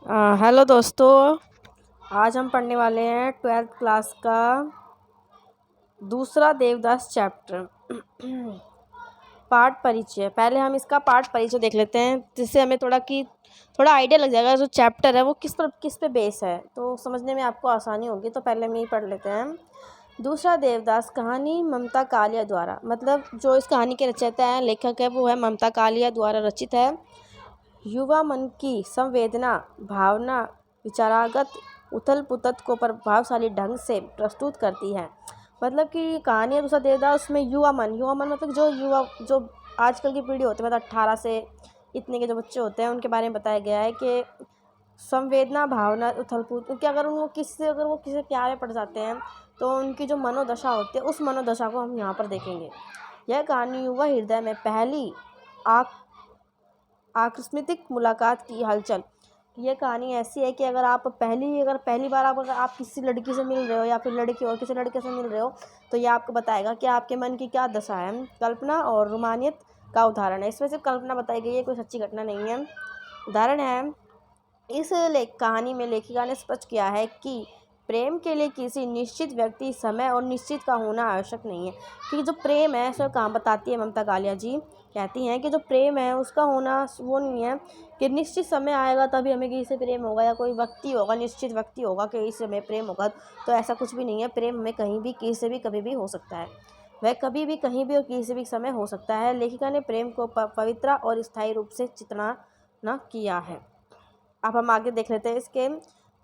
Hello दोस्तों। आज हम पढ़ने वाले हैं 12th क्लास का दूसरा देवदास चैप्टर पाठ परिचय। पहले हम इसका पाठ परिचय देख लेते हैं, जिससे हमें थोड़ा आइडिया लग जाएगा जो चैप्टर है वो किस पे बेस है, तो समझने में आपको आसानी होगी। तो पहले हम यही पढ़ लेते हैं। दूसरा देवदास कहानी ममता कालिया द्वारा, मतलब जो इस कहानी के रचयिता हैं, लेखक है, वो है ममता कालिया द्वारा रचित है। युवा मन की संवेदना, भावना, विचारागत उथल पुथल को प्रभावशाली ढंग से प्रस्तुत करती है। मतलब कि कहानी है दूसरा देवदास, उसमें युवा मन मतलब जो आजकल की पीढ़ी होती है, मतलब 18 से इतने के जो बच्चे होते हैं, उनके बारे में बताया गया है कि संवेदना, भावना, उथल पुथल कि अगर वो किसी प्यार में पड़ जाते हैं तो उनकी जो मनोदशा होती है, उस मनोदशा को हम यहाँ पर देखेंगे। यह कहानी युवा हृदय में पहली आकस्मिक मुलाकात की हलचल। ये कहानी ऐसी है कि अगर पहली बार आप किसी लड़की से मिल रहे हो या फिर लड़की और किसी लड़के से मिल रहे हो, तो ये आपको बताएगा कि आपके मन की क्या दशा है। कल्पना और रोमानियत का उदाहरण है। इसमें सिर्फ कल्पना बताई गई है, कोई सच्ची घटना नहीं है। उदाहरण है, इस कहानी में लेखिका ने स्पष्ट किया है कि प्रेम के लिए किसी निश्चित व्यक्ति, समय और निश्चित का होना आवश्यक नहीं है। क्योंकि जो प्रेम है, इसमें काम बताती है ममता कालिया जी, कहती हैं कि जो प्रेम है उसका होना वो नहीं है कि निश्चित समय आएगा तभी हमें किसी से प्रेम होगा, या कोई व्यक्ति होगा, निश्चित व्यक्ति होगा कि इससे हमें प्रेम होगा। तो ऐसा कुछ भी नहीं है। प्रेम में कहीं भी, किसी से भी, कभी भी हो सकता है। वह कभी भी, कहीं भी और किसी भी समय हो सकता है। लेखिका ने प्रेम को पवित्र और स्थायी रूप से चित्रण किया है। अब हम आगे देख लेते हैं, इसके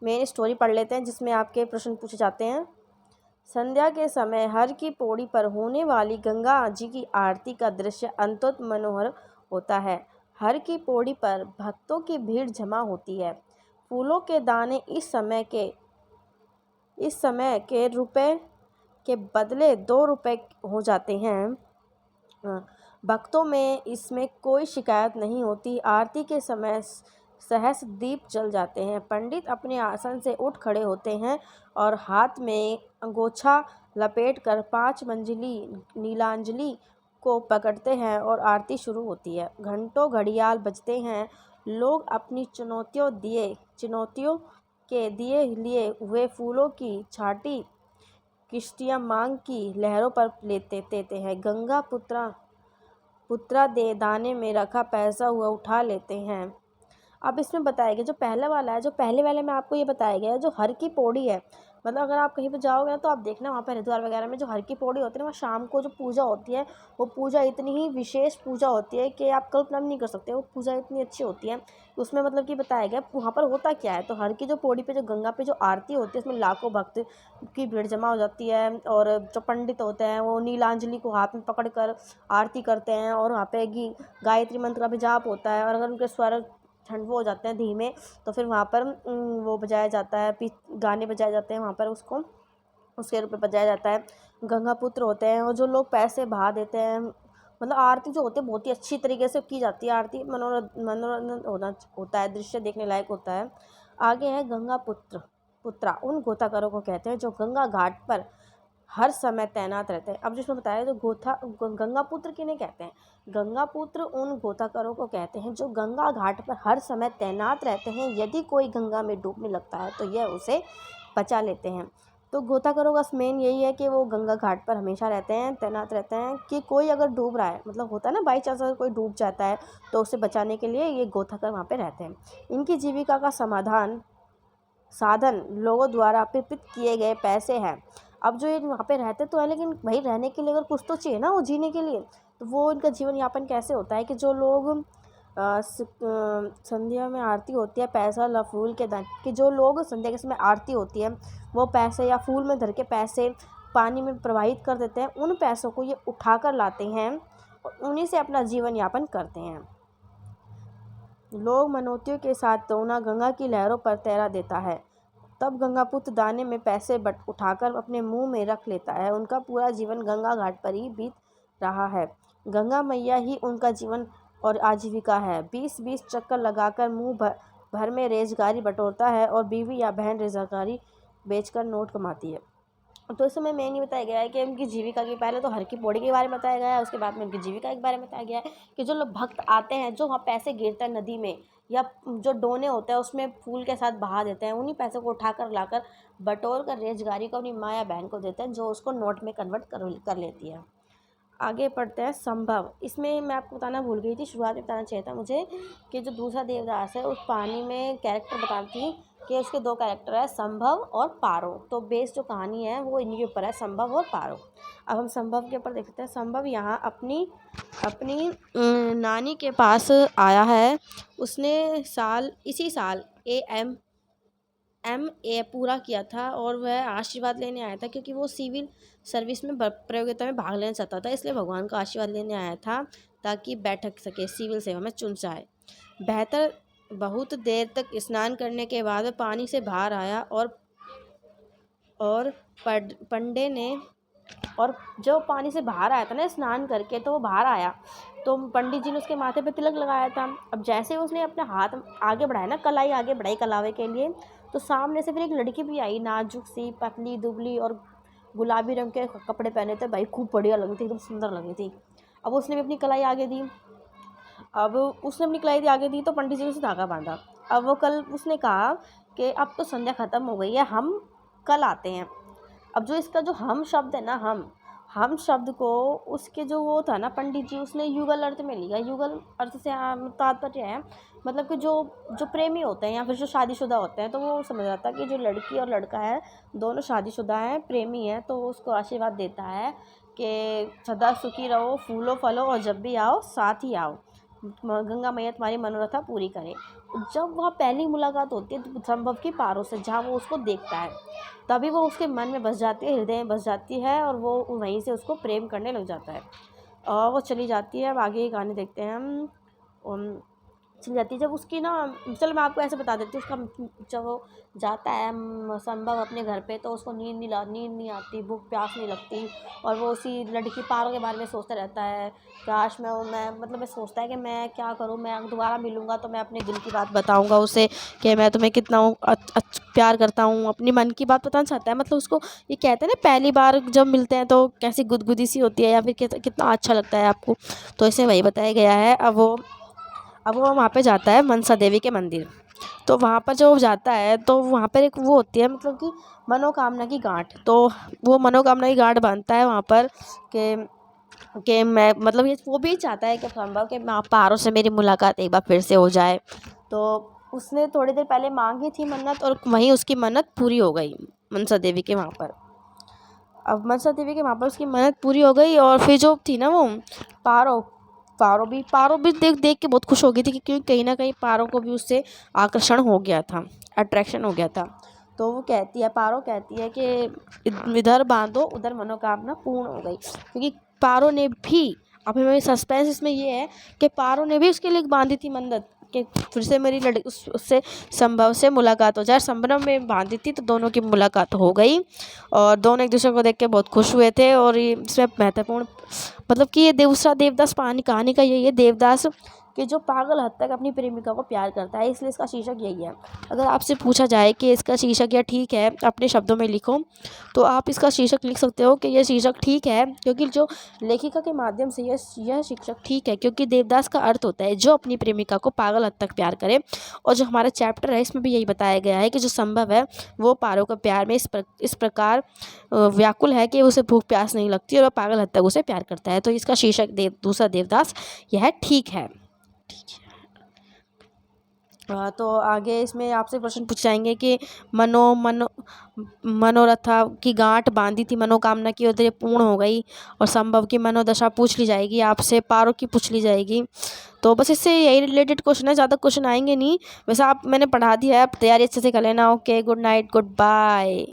मेन स्टोरी पढ़ लेते हैं, जिसमें आपके प्रश्न पूछे जाते हैं। संध्या के समय हर की पौड़ी पर होने वाली गंगा जी की आरती का दृश्य अत्यंत मनोहर होता है। हर की पौड़ी पर भक्तों की भीड़ जमा होती है। फूलों के दाने इस समय के रुपए के बदले 2 रुपए हो जाते हैं। भक्तों में इसमें कोई शिकायत नहीं होती। आरती के समय सहस्र दीप जल जाते हैं। पंडित अपने आसन से उठ खड़े होते हैं और हाथ में अंगोछा लपेटकर 5 मंजिली नीलांजलि को पकड़ते हैं और आरती शुरू होती है। घंटों घड़ियाल बजते हैं। लोग अपनी चुनौतियों के दिए लिए हुए फूलों की छाटी किश्तियाँ मांग की लहरों पर देते हैं। गंगा पुत्रा दे दाने में रखा पैसा हुआ उठा लेते हैं। अब इसमें बताया गया, जो पहला वाला है, जो पहले वाले में आपको ये बताया गया है, जो हर की पौड़ी है, मतलब अगर आप कहीं पे जाओगे ना तो आप देखना वहाँ पर हरिद्वार वगैरह में जो हर की पौड़ी होती है ना, वहाँ शाम को जो पूजा होती है, वो पूजा इतनी ही विशेष पूजा होती है कि आप कल्पना नहीं कर सकते। वो पूजा इतनी अच्छी होती है। उसमें मतलब कि बताया गया वहाँ पर होता क्या है। तो हर की जो पौड़ी पे, जो गंगा पे जो आरती होती है, उसमें लाखों भक्त की भीड़ जमा हो जाती है। और जो पंडित होते हैं वो नीलांजलि को हाथ में पकड़ कर आरती करते हैं, और वहाँ पे गायत्री मंत्र का भी जाप होता है। और अगर उनके स्वर ठंड वो हो जाते हैं धीमे, तो फिर वहाँ पर वो बजाया जाता है, गाने बजाए जाते हैं वहाँ पर, उसके रूप में बजाया जाता है। गंगा पुत्र होते हैं, और जो लोग पैसे बहा देते हैं, मतलब आरती जो होती है बहुत ही अच्छी तरीके से की जाती है। आरती मनोरंजन होता है, दृश्य देखने लायक होता है। आगे है गंगा पुत्रा उन गोताखोरों को कहते हैं जो गंगा घाट पर हर समय तैनात रहते हैं। अब जिसमें बताया, जो गंगा पुत्र किन्हें कहते हैं। गंगा पुत्र उन गोताखोरों को कहते हैं जो गंगा घाट पर हर समय तैनात रहते हैं। यदि कोई गंगा में डूबने लगता है तो यह उसे बचा लेते हैं। तो गोताखोरों का मेन यही है कि वो गंगा घाट पर हमेशा रहते हैं, तैनात रहते हैं, कि कोई अगर डूब रहा है, मतलब होता है ना बाई चांस अगर कोई डूब जाता है तो उसे बचाने के लिए ये गोताखोर वहाँ पे रहते हैं। इनकी जीविका का साधन लोगों द्वारा अर्पित किए गए पैसे हैं। अब जो ये वहाँ पे रहते तो है, लेकिन भाई रहने के लिए अगर कुछ तो चाहिए ना, वो जीने के लिए। तो वो इनका जीवन यापन कैसे होता है कि जो लोग संध्या में आरती होती है, पैसा ला फूल के दान, कि जो लोग संध्या के समय आरती होती है, वो पैसे या फूल में धर के पैसे पानी में प्रवाहित कर देते हैं। उन पैसों को ये उठा कर लाते हैं और उन्हीं से अपना जीवन यापन करते हैं। लोग मनोतियों के साथ दोना गंगा की लहरों पर तैरा देता है। तब गंगापुत्र दाने में पैसे उठाकर अपने मुंह में रख लेता है। उनका पूरा जीवन गंगा घाट पर ही बीत रहा है। गंगा मैया ही उनका जीवन और आजीविका है। 20-20 चक्कर लगाकर मुंह भर में रेजगारी बटोरता है और बीवी या बहन रेजगारी बेचकर नोट कमाती है। तो इस समय मेन ये बताया गया है कि उनकी जीविका की, पहले तो हर की पौड़ी के बारे में बताया गया है, उसके बाद में उनकी जीविका के बारे में बताया गया है कि जो लोग भक्त आते हैं, जो वहाँ पैसे गिरते हैं नदी में, या जो डोने होते हैं उसमें फूल के साथ बहा देते हैं। उन्हीं पैसों को उठाकर लाकर बटोर कर रेजगारी को अपनी माँ या बहन को देते हैं, जो उसको नोट में कन्वर्ट कर लेती है। आगे पढ़ते हैं संभव। इसमें मैं आपको बताना भूल गई थी, शुरुआत में बताना चाहिए था मुझे, कि जो दूसरा देवदास है उस पानी में कैरेक्टर बताती कि उसके 2 कैरेक्टर है, संभव और पारो। तो बेस जो कहानी है वो इन्हीं के ऊपर है, संभव और पारो। अब हम संभव के ऊपर देखते हैं। संभव यहाँ अपनी अपनी नानी के पास आया है। उसने इसी साल MA पूरा किया था और वह आशीर्वाद लेने आया था, क्योंकि वो सिविल सर्विस में प्रतियोगिता में भाग लेना चाहता था, इसलिए भगवान का आशीर्वाद लेने आया था ताकि बैठ सके, सिविल सेवा में चुन जाए। बहुत देर तक स्नान करने के बाद पानी से बाहर आया और पंडे ने और जो पानी से बाहर आया था ना स्नान करके, तो वो बाहर आया तो पंडित जी ने उसके माथे पे तिलक लगाया था। अब जैसे ही उसने अपने हाथ आगे बढ़ाया ना, कलाई आगे बढ़ाई कलावे के लिए, तो सामने से फिर एक लड़की भी आई, नाजुक सी, पतली दुबली और गुलाबी रंग के कपड़े पहने थे। भाई खूब बढ़िया लगी थी, एकदम सुंदर लगी थी। अब उसने भी अपनी कलाई आगे दी। तो पंडित जी ने उसे धागा बांधा। अब वो कल उसने कहा कि अब तो संध्या खत्म हो गई है, हम कल आते हैं। अब जो इसका जो हम शब्द है ना, हम शब्द को उसके जो वो था ना पंडित जी, उसने युगल अर्थ में लिया। युगल अर्थ से तात्पर्य है मतलब कि जो प्रेमी होते हैं या फिर जो शादीशुदा होते हैं, तो वो समझ आता है कि जो लड़की और लड़का है दोनों शादीशुदा हैं, प्रेमी हैं, तो उसको आशीर्वाद देता है कि सदा सुखी रहो, फूलो फलो और जब भी आओ साथ ही आओ, गंगा मैया तुम्हारी मनोरथा पूरी करे। जब वह पहली मुलाकात होती है संभव की पारो से, जहाँ वो उसको देखता है, तभी वो उसके मन में बस जाती है, हृदय में बस जाती है और वो वहीं से उसको प्रेम करने लग जाता है और वो चली जाती है। अब आगे की कहानी देखते हैं हम। चली जाती है जब उसकी ना, चलो मैं आपको ऐसे बता देती हूँ। उसका जब वो जाता है संभव अपने घर पे, तो उसको नींद नहीं आती, भूख प्यास नहीं लगती और वो उसी लड़की पारो के बारे में सोचता रहता है। काश मैं सोचता है कि मैं क्या करूँ, मैं दोबारा मिलूँगा तो मैं अपने दिल की बात बताऊँगा उसे कि मैं तुम्हें कितना प्यार करता हूँ। अपनी मन की बात बताना चाहता है, मतलब उसको ये कहते हैं ना पहली बार जब मिलते हैं तो कैसी गुदगुदी सी होती है या फिर कितना अच्छा लगता है आपको, तो इसे वही बताया गया है। अब वो वहाँ पे जाता है मनसा देवी के मंदिर। तो वहाँ पर जब वो जाता है तो वहाँ पर एक वो होती है, मतलब कि मनोकामना की गांठ। तो वो मनोकामना की गांठ बांधता है वहाँ पर कि मैं, मतलब ये वो भी चाहता है कि संभव कि मैं पारो से मेरी मुलाकात एक बार फिर से हो जाए। तो उसने थोड़ी देर पहले मांगी थी मन्नत और वहीं उसकी मन्नत पूरी हो गई मनसा देवी के वहाँ पर। अब मनसा देवी के वहाँ पर उसकी मन्नत पूरी हो गई और फिर जो थी ना वो पारो भी देख के बहुत खुश हो गई थी, क्योंकि कहीं ना कहीं पारो को भी उससे आकर्षण हो गया था, अट्रैक्शन हो गया था। तो वो पारो कहती है कि इधर बांधो उधर मनोकामना पूर्ण हो गई, क्योंकि पारो ने भी, अभी मेरी सस्पेंस इसमें ये है कि पारो ने भी उसके लिए बांधी थी मन्नत कि फिर से मेरी उससे संभव से मुलाकात हो जाए। संभव में बांधी थी तो दोनों की मुलाकात हो गई और दोनों एक दूसरे को देख के बहुत खुश हुए थे। और ये इसमें महत्वपूर्ण, मतलब कि ये दूसरा देवदास कहानी का यही है, देवदास कि जो पागल हद तक अपनी प्रेमिका को प्यार करता है, इसलिए इसका शीर्षक यही है। अगर आपसे पूछा जाए कि इसका शीर्षक या ठीक है, अपने शब्दों में लिखो, तो आप इसका शीर्षक लिख सकते हो कि यह शीर्षक ठीक है, क्योंकि जो लेखिका के माध्यम से यह शीर्षक ठीक है, क्योंकि देवदास का अर्थ होता है जो अपनी प्रेमिका को पागल हद तक प्यार करे। और जो हमारा चैप्टर है इसमें भी यही बताया गया है कि जो संभव है वो पारो का प्यार में इस प्रकार व्याकुल है कि उसे भूख प्यास नहीं लगती और वह पागल हद तक उसे प्यार करता है। तो इसका शीर्षक दूसरा देवदास यह ठीक है। तो आगे इसमें आपसे प्रश्न पूछ जाएंगे कि मनोरथा की गांठ बांधी थी मनोकामना की, और ये पूर्ण हो गई। और संभव की मनोदशा पूछ ली जाएगी आपसे, पारो की पूछ ली जाएगी। तो बस इससे यही रिलेटेड क्वेश्चन है, ज़्यादा क्वेश्चन आएंगे नहीं। वैसे मैंने पढ़ा दिया है, आप तैयारी अच्छे से कर लेना। Okay, good night, good bye.